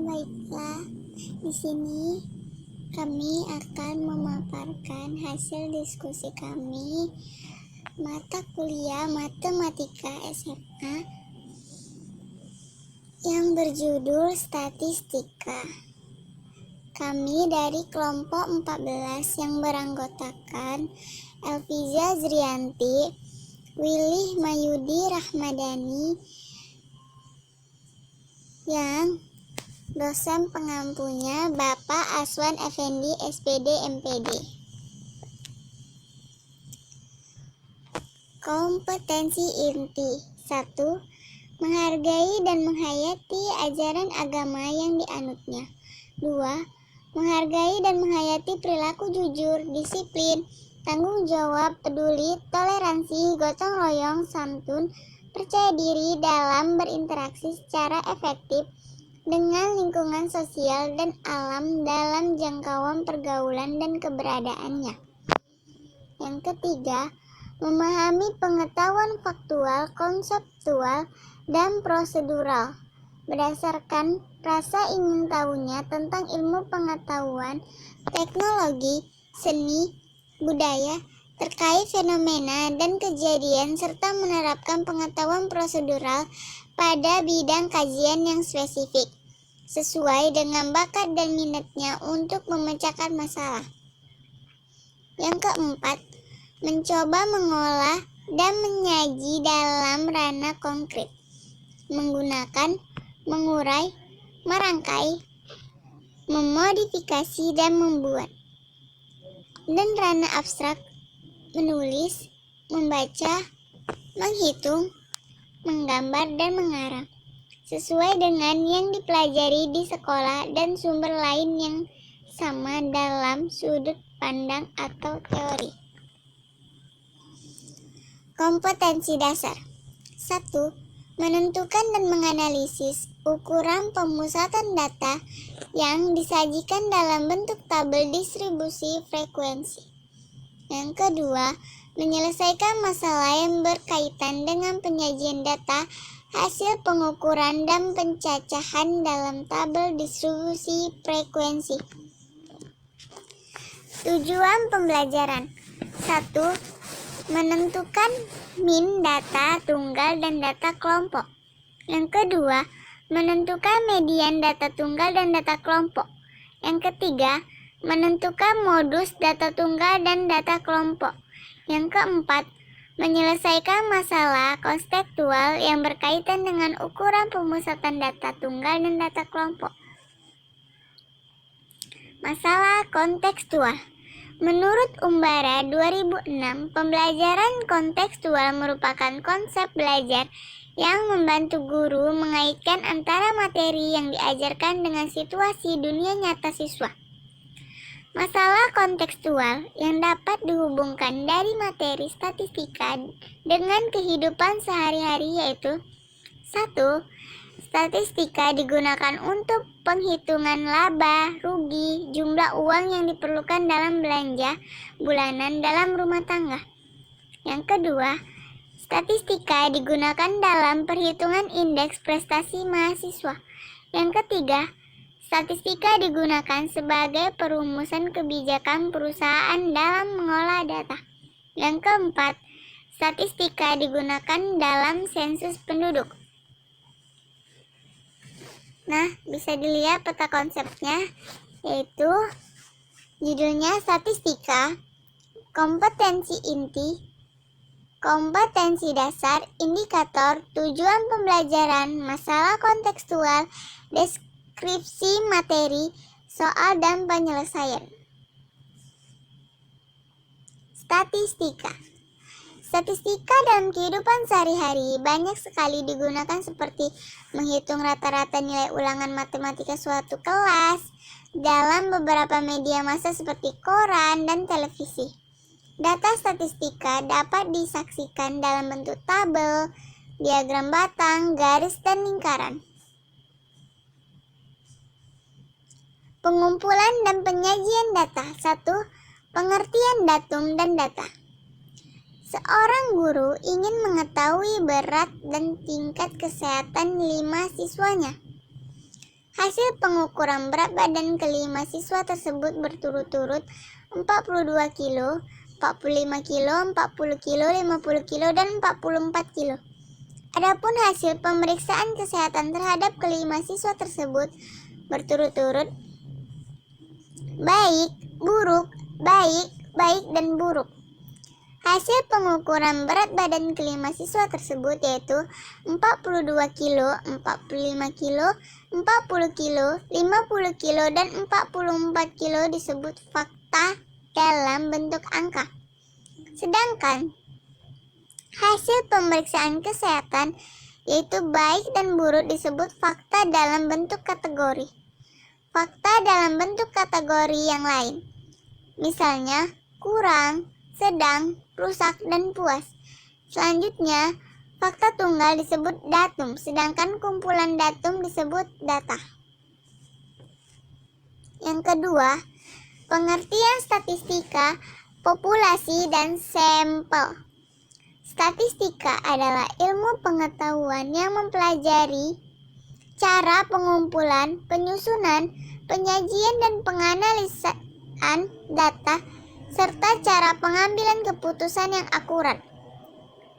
Baiklah, di sini kami akan memaparkan hasil diskusi kami mata kuliah Matematika SMA yang berjudul Statistika. Kami dari kelompok 14 yang beranggotakan Elviza Zrianti, Willy Mayudi Rahmadani, yang dosen pengampunya Bapak Aswan Effendi SPD MPD. Kompetensi inti 1. Menghargai dan menghayati ajaran agama yang dianutnya. 2. Menghargai dan menghayati perilaku jujur, disiplin, tanggung jawab, peduli, toleransi, gotong royong, santun, percaya diri dalam berinteraksi secara efektif dengan lingkungan sosial dan alam dalam jangkauan pergaulan dan keberadaannya. Yang ketiga, memahami pengetahuan faktual, konseptual, dan prosedural berdasarkan rasa ingin tahunya tentang ilmu pengetahuan, teknologi, seni, budaya, terkait fenomena dan kejadian, serta menerapkan pengetahuan prosedural pada bidang kajian yang spesifik, sesuai dengan bakat dan minatnya untuk memecahkan masalah. Yang keempat, mencoba mengolah dan menyaji dalam ranah konkret, menggunakan, mengurai, merangkai, memodifikasi, dan membuat. Dan ranah abstrak, menulis, membaca, menghitung, menggambar, dan mengarang, sesuai dengan yang dipelajari di sekolah dan sumber lain yang sama dalam sudut pandang atau teori. Kompetensi dasar 1. Menentukan dan menganalisis ukuran pemusatan data yang disajikan dalam bentuk tabel distribusi frekuensi. Yang kedua, menyelesaikan masalah yang berkaitan dengan penyajian data, hasil pengukuran dan pencacahan dalam tabel distribusi frekuensi. Tujuan pembelajaran 1. Menentukan min data tunggal dan data kelompok. Yang kedua, menentukan median data tunggal dan data kelompok. Yang ketiga, menentukan modus data tunggal dan data kelompok. Yang keempat, menyelesaikan masalah konseptual yang berkaitan dengan ukuran pemusatan data tunggal dan data kelompok. Masalah kontekstual. Menurut Umbara 2006, pembelajaran kontekstual merupakan konsep belajar yang membantu guru mengaitkan antara materi yang diajarkan dengan situasi dunia nyata siswa. Masalah kontekstual yang dapat dihubungkan dari materi statistika dengan kehidupan sehari-hari yaitu 1. Statistika digunakan untuk penghitungan laba, rugi, jumlah uang yang diperlukan dalam belanja bulanan dalam rumah tangga. Yang kedua, statistika digunakan dalam perhitungan indeks prestasi mahasiswa. Yang ketiga, statistika digunakan sebagai perumusan kebijakan perusahaan dalam mengolah data. Yang keempat, statistika digunakan dalam sensus penduduk. Nah, bisa dilihat peta konsepnya, yaitu judulnya statistika, kompetensi inti, kompetensi dasar, indikator, tujuan pembelajaran, masalah kontekstual, deskripsi materi, soal dan penyelesaian. Statistika. Statistika dalam kehidupan sehari-hari banyak sekali digunakan seperti menghitung rata-rata nilai ulangan matematika suatu kelas dalam beberapa media massa seperti koran dan televisi. Data statistika dapat disaksikan dalam bentuk tabel, diagram batang, garis, dan lingkaran. Pengumpulan dan penyajian data. 1. Pengertian datum dan data. Seorang guru ingin mengetahui berat dan tingkat kesehatan 5 siswanya. Hasil pengukuran berat badan kelima siswa tersebut berturut-turut 42 kilo, 45 kilo, 40 kilo, 50 kilo, dan 44 kilo. Adapun hasil pemeriksaan kesehatan terhadap kelima siswa tersebut berturut-turut baik, buruk, baik, baik, dan buruk. Hasil pengukuran berat badan kelima siswa tersebut yaitu 42 kilo, 45 kilo, 40 kilo, 50 kilo, dan 44 kilo disebut fakta dalam bentuk angka. Sedangkan hasil pemeriksaan kesehatan yaitu baik dan buruk disebut fakta dalam bentuk kategori. Fakta dalam bentuk kategori yang lain, misalnya kurang, sedang, rusak, dan puas. Selanjutnya, fakta tunggal disebut datum, sedangkan kumpulan datum disebut data. Yang kedua, pengertian statistika, populasi, dan sampel. Statistika adalah ilmu pengetahuan yang mempelajari cara pengumpulan, penyusunan, penyajian, dan penganalisaan data, serta cara pengambilan keputusan yang akurat.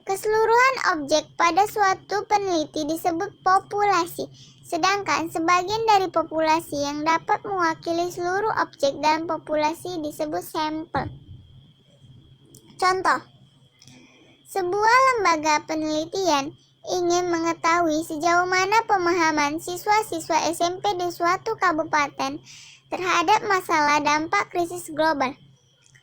Keseluruhan objek pada suatu peneliti disebut populasi, sedangkan sebagian dari populasi yang dapat mewakili seluruh objek dalam populasi disebut sampel. Contoh, sebuah lembaga penelitian ingin mengetahui sejauh mana pemahaman siswa-siswa SMP di suatu kabupaten terhadap masalah dampak krisis global.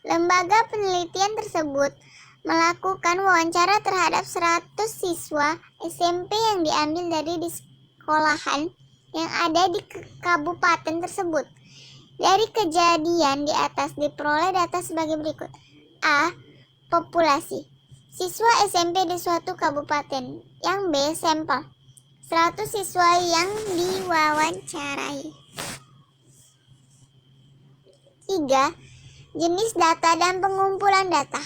Lembaga penelitian tersebut melakukan wawancara terhadap 100 siswa SMP yang diambil dari di sekolahan yang ada di kabupaten tersebut. Dari kejadian di atas diperoleh data sebagai berikut. A. Populasi siswa SMP di suatu kabupaten. Yang B. Sampel 100 siswa yang diwawancarai. 3. Jenis data dan pengumpulan data.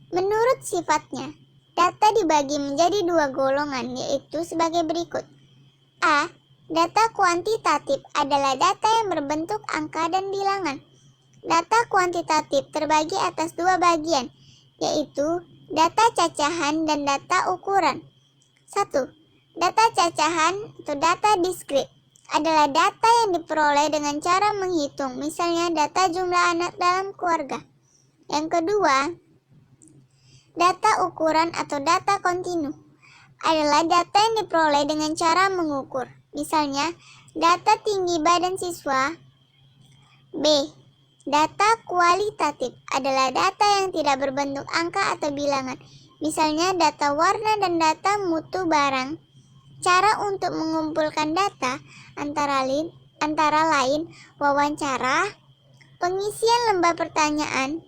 Menurut sifatnya, data dibagi menjadi dua golongan, yaitu sebagai berikut. A. Data kuantitatif adalah data yang berbentuk angka dan bilangan. Data kuantitatif terbagi atas dua bagian, yaitu data cacahan dan data ukuran. 1. Data cacahan atau data diskrit adalah data yang diperoleh dengan cara menghitung, misalnya data jumlah anak dalam keluarga. Yang kedua, data ukuran atau data kontinu adalah data yang diperoleh dengan cara mengukur, misalnya data tinggi badan siswa. B. Data kualitatif adalah data yang tidak berbentuk angka atau bilangan, misalnya data warna dan data mutu barang. Cara untuk mengumpulkan data antara lain wawancara, pengisian lembar pertanyaan,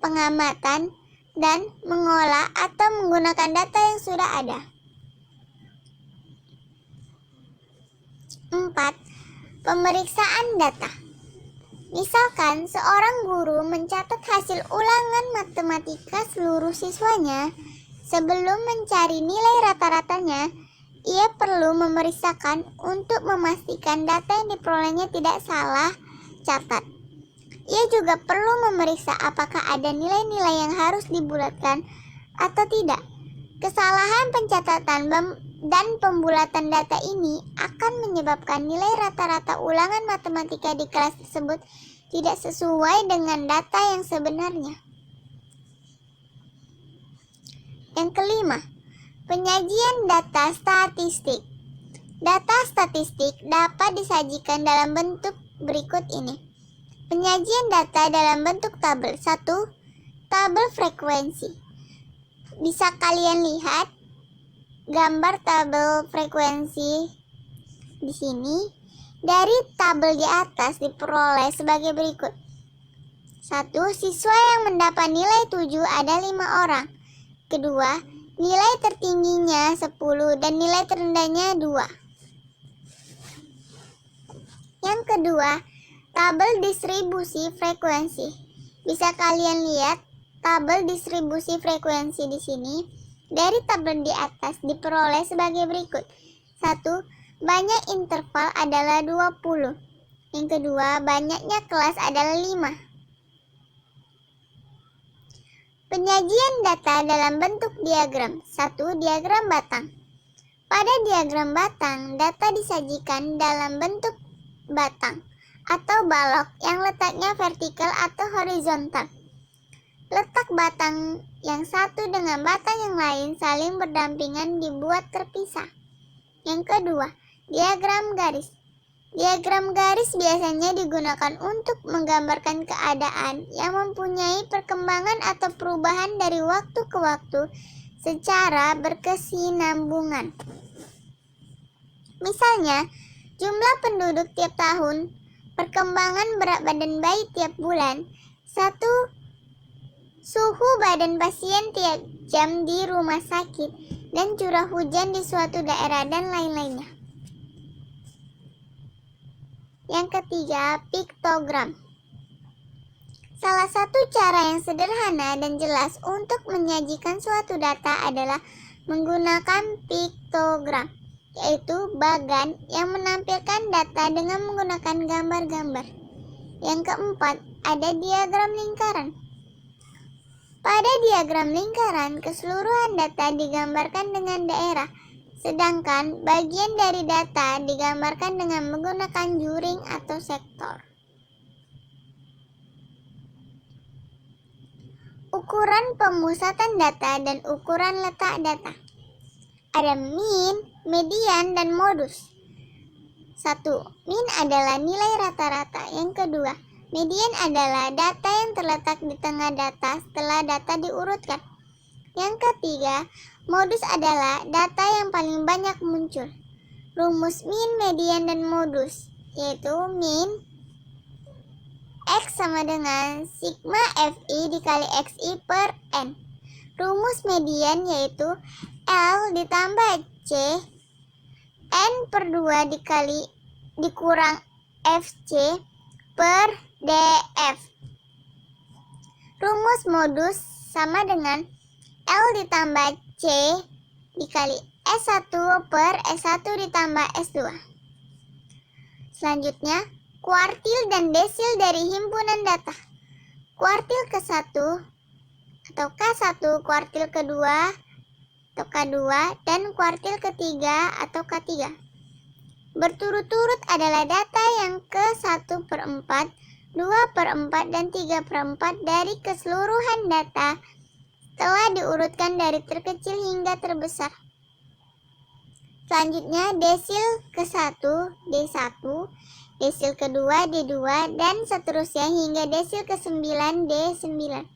pengamatan, dan mengolah atau menggunakan data yang sudah ada. 4. Pemeriksaan data. Misalkan seorang guru mencatat hasil ulangan matematika seluruh siswanya. Sebelum mencari nilai rata-ratanya, ia perlu memeriksakan untuk memastikan data yang diperolehnya tidak salah catat. Ia juga perlu memeriksa apakah ada nilai-nilai yang harus dibulatkan atau tidak. Kesalahan pencatatan dan pembulatan data ini akan menyebabkan nilai rata-rata ulangan matematika di kelas tersebut tidak sesuai dengan data yang sebenarnya. Yang kelima, penyajian data statistik. Data statistik dapat disajikan dalam bentuk berikut ini. Penyajian data dalam bentuk tabel. 1. Tabel frekuensi. Bisa kalian lihat gambar tabel frekuensi di sini. Dari tabel di atas diperoleh sebagai berikut. 1. Siswa yang mendapat nilai 7 ada 5 orang. Kedua, nilai tertingginya 10 dan nilai terendahnya 2. Yang kedua, tabel distribusi frekuensi. Bisa kalian lihat tabel distribusi frekuensi di sini. Dari tabel di atas diperoleh sebagai berikut. 1. banyak interval adalah 20. Yang kedua, banyaknya kelas adalah 5. Penyajian data dalam bentuk diagram. 1. Diagram batang. Pada diagram batang, data disajikan dalam bentuk batang atau balok yang letaknya vertikal atau horizontal. Letak batang yang satu dengan batang yang lain saling berdampingan dibuat terpisah. Yang kedua, diagram garis. Diagram garis biasanya digunakan untuk menggambarkan keadaan yang mempunyai perkembangan atau perubahan dari waktu ke waktu secara berkesinambungan. Misalnya, jumlah penduduk tiap tahun, perkembangan berat badan bayi tiap bulan, suhu badan pasien tiap jam di rumah sakit, dan curah hujan di suatu daerah dan lain-lainnya. Yang ketiga, piktogram. Salah satu cara yang sederhana dan jelas untuk menyajikan suatu data adalah menggunakan piktogram, yaitu bagan yang menampilkan data dengan menggunakan gambar-gambar. Yang keempat, ada diagram lingkaran. Pada diagram lingkaran, keseluruhan data digambarkan dengan daerah, sedangkan bagian dari data digambarkan dengan menggunakan juring atau sektor. Ukuran pemusatan data dan ukuran letak data. Ada mean, median, dan modus. 1. Mean adalah nilai rata-rata. Yang kedua, median adalah data yang terletak di tengah data setelah data diurutkan. Yang ketiga, modus adalah data yang paling banyak muncul. Rumus mean, median, dan modus, yaitu mean X sama dengan sigma Fi dikali Xi per N. Rumus median yaitu L ditambah C N per 2 dikurang Fc per Df. Rumus modus sama dengan L ditambah C dikali S1 per S1 ditambah S2. Selanjutnya, kuartil dan desil dari himpunan data. Kuartil ke-1 atau K1, kuartil kedua atau K2, dan kuartil ketiga atau K3. Berturut-turut adalah data yang ke-1/4, 2/4, dan 3/4 dari keseluruhan data telah diurutkan dari terkecil hingga terbesar. Selanjutnya, desil ke-1, D1, desil kedua, D2, dan seterusnya hingga desil ke-9, D9.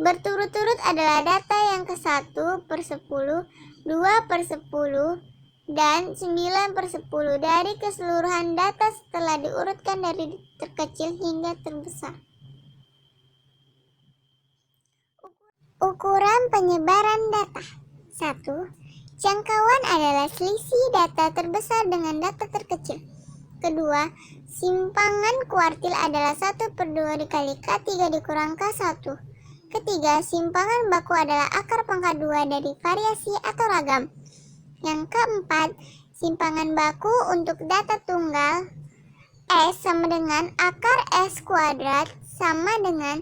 Berturut-turut adalah data yang ke-1/10, 2/10, dan 9/10 dari keseluruhan data setelah diurutkan dari terkecil hingga terbesar. Ukuran penyebaran data. 1. Jangkauan adalah selisih data terbesar dengan data terkecil. Kedua, simpangan kuartil adalah 1/2 dikali K3 dikurang K1. Ketiga, simpangan baku adalah akar pangkat 2 dari variasi atau ragam. Yang keempat, simpangan baku untuk data tunggal S sama dengan akar S kuadrat sama dengan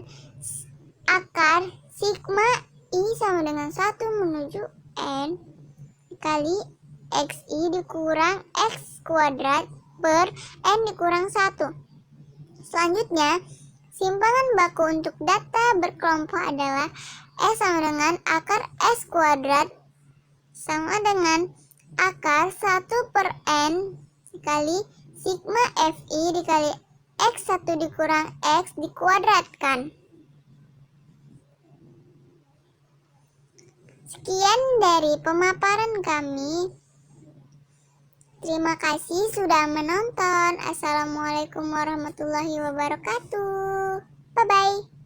akar sigma I sama dengan 1 menuju N dikali Xi dikurang X kuadrat per N dikurang 1. Selanjutnya, simpangan baku untuk data berkelompok adalah S sama dengan akar S kuadrat sama dengan akar 1/N dikali sigma Fi dikali X1 dikurang X dikuadratkan. Sekian dari pemaparan kami. Terima kasih sudah menonton. Assalamualaikum warahmatullahi wabarakatuh. Bye-bye.